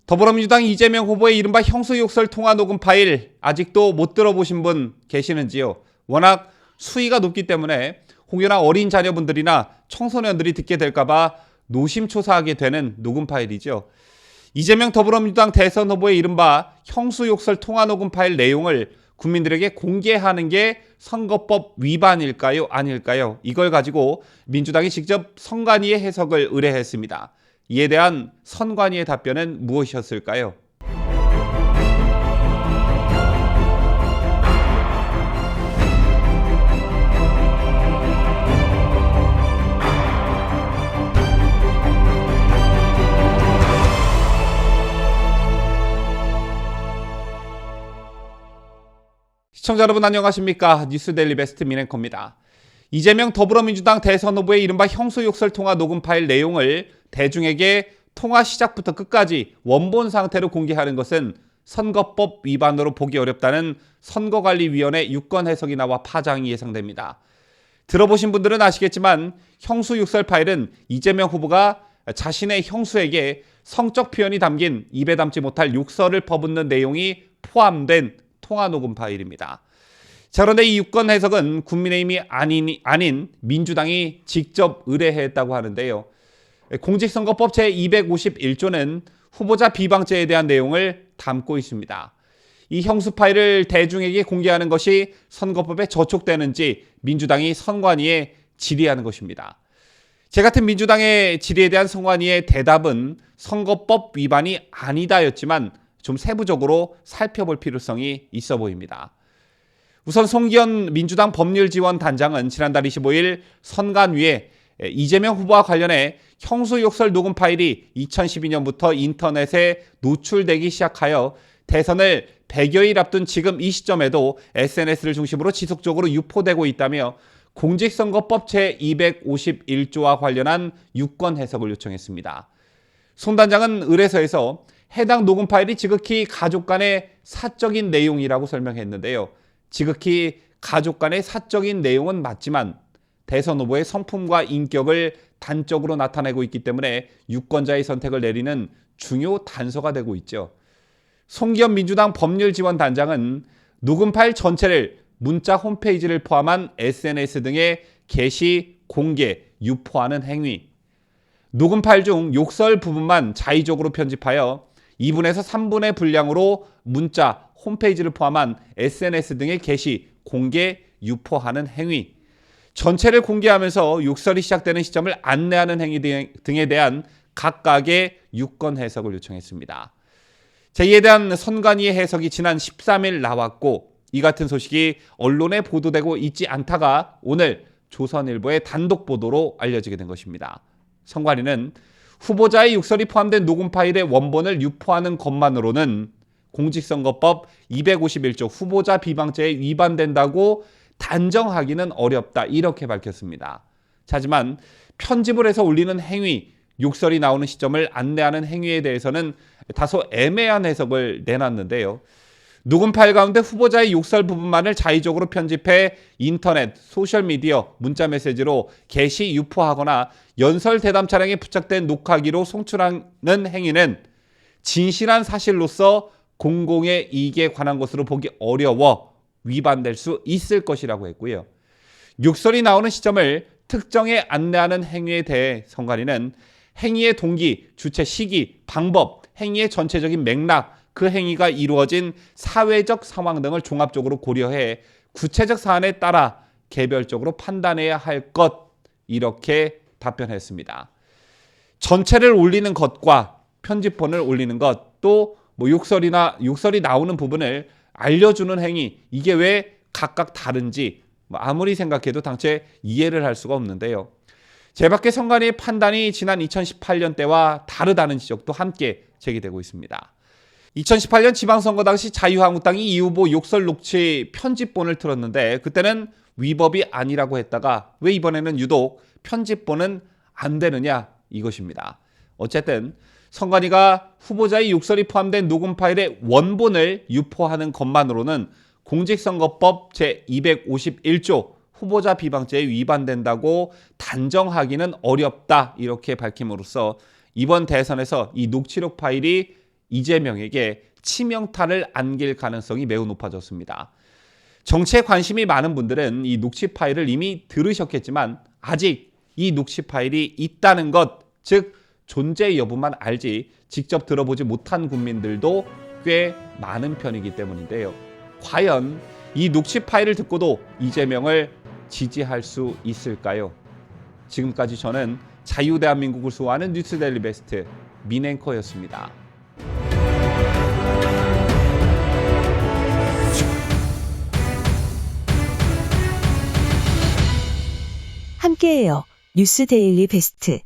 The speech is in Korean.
더불어민주당 이재명 후보의 이른바 형수욕설 통화 녹음 파일 아직도 못 들어보신 분 계시는지요? 워낙 수위가 높기 때문에 혹여나 어린 자녀분들이나 청소년들이 듣게 될까봐 노심초사하게 되는 녹음 파일이죠. 이재명 더불어민주당 대선 후보의 이른바 형수욕설 통화 녹음 파일 내용을 국민들에게 공개하는 게 선거법 위반일까요? 아닐까요? 이걸 가지고 민주당이 직접 선관위의 해석을 의뢰했습니다. 이에 대한 선관위의 답변은 무엇이었을까요? 시청자 여러분 안녕하십니까? 뉴스데일리 베스트 민앵커입니다. 이재명 더불어민주당 대선 후보의 이른바 형수욕설 통화 녹음 파일 내용을 대중에게 통화 시작부터 끝까지 원본 상태로 공개하는 것은 선거법 위반으로 보기 어렵다는 선거관리위원회 유권 해석이 나와 파장이 예상됩니다. 들어보신 분들은 아시겠지만 형수욕설 파일은 이재명 후보가 자신의 형수에게 성적 표현이 담긴 입에 담지 못할 욕설을 퍼붓는 내용이 포함된 통화 녹음 파일입니다. 자, 그런데 이 유권 해석은 국민의힘이 아닌 민주당이 직접 의뢰했다고 하는데요. 공직선거법 제251조는 후보자 비방죄에 대한 내용을 담고 있습니다. 이 형수 파일을 대중에게 공개하는 것이 선거법에 저촉되는지 민주당이 선관위에 질의하는 것입니다. 제 같은 민주당의 질의에 대한 선관위의 대답은 선거법 위반이 아니다였지만 좀 세부적으로 살펴볼 필요성이 있어 보입니다. 우선 송기현 민주당 법률지원단장은 지난달 25일 선관위에 이재명 후보와 관련해 형수욕설 녹음 파일이 2012년부터 인터넷에 노출되기 시작하여 대선을 100여일 앞둔 지금 이 시점에도 SNS를 중심으로 지속적으로 유포되고 있다며 공직선거법 제251조와 관련한 유권 해석을 요청했습니다. 송 단장은 의뢰서에서 해당 녹음 파일이 지극히 가족 간의 사적인 내용이라고 설명했는데요. 지극히 가족 간의 사적인 내용은 맞지만 대선 후보의 성품과 인격을 단적으로 나타내고 있기 때문에 유권자의 선택을 내리는 중요 단서가 되고 있죠. 송기현 민주당 법률지원단장은 녹음 파일 전체를 문자 홈페이지를 포함한 SNS 등에 게시, 공개, 유포하는 행위, 녹음 파일 중 욕설 부분만 자의적으로 편집하여 2분에서 3분의 분량으로 문자, 홈페이지를 포함한 SNS 등의 게시, 공개, 유포하는 행위, 전체를 공개하면서 욕설이 시작되는 시점을 안내하는 행위 등에 대한 각각의 유권 해석을 요청했습니다. 이에 대한 선관위의 해석이 지난 13일 나왔고 이 같은 소식이 언론에 보도되고 있지 않다가 오늘 조선일보의 단독 보도로 알려지게 된 것입니다. 선관위는 후보자의 욕설이 포함된 녹음 파일의 원본을 유포하는 것만으로는 공직선거법 251조 후보자 비방죄에 위반된다고 단정하기는 어렵다 이렇게 밝혔습니다. 하지만 편집을 해서 올리는 행위, 욕설이 나오는 시점을 안내하는 행위에 대해서는 다소 애매한 해석을 내놨는데요. 녹음 파일 가운데 후보자의 욕설 부분만을 자의적으로 편집해 인터넷, 소셜미디어, 문자메시지로 게시, 유포하거나 연설 대담 차량에 부착된 녹화기로 송출하는 행위는 진실한 사실로서 공공의 이익에 관한 것으로 보기 어려워 위반될 수 있을 것이라고 했고요. 욕설이 나오는 시점을 특정에 안내하는 행위에 대해 선관위는 행위의 동기, 주체 시기, 방법, 행위의 전체적인 맥락, 그 행위가 이루어진 사회적 상황 등을 종합적으로 고려해 구체적 사안에 따라 개별적으로 판단해야 할 것 이렇게 답변했습니다. 전체를 올리는 것과 편집본을 올리는 것, 또 욕설이 나오는 부분을 알려주는 행위, 이게 왜 각각 다른지 아무리 생각해도 당최 이해를 할 수가 없는데요. 제밖에 선관위의 판단이 지난 2018년 때와 다르다는 지적도 함께 제기되고 있습니다. 2018년 지방선거 당시 자유한국당이 이 후보 욕설 녹취 편집본을 틀었는데 그때는 위법이 아니라고 했다가 왜 이번에는 유독 편집본은 안 되느냐 이것입니다. 어쨌든 선관위가 후보자의 욕설이 포함된 녹음 파일의 원본을 유포하는 것만으로는 공직선거법 제251조 후보자 비방죄에 위반된다고 단정하기는 어렵다 이렇게 밝힘으로써 이번 대선에서 이 녹취록 파일이 이재명에게 치명타를 안길 가능성이 매우 높아졌습니다. 정치에 관심이 많은 분들은 이 녹취 파일을 이미 들으셨겠지만 아직 이 녹취 파일이 있다는 것, 즉 존재 여부만 알지 직접 들어보지 못한 국민들도 꽤 많은 편이기 때문인데요. 과연 이 녹취 파일을 듣고도 이재명을 지지할 수 있을까요? 지금까지 저는 자유대한민국을 수호하는 뉴스데일리 베스트 민앵커였습니다. 함께해요. 뉴스 데일리 베스트.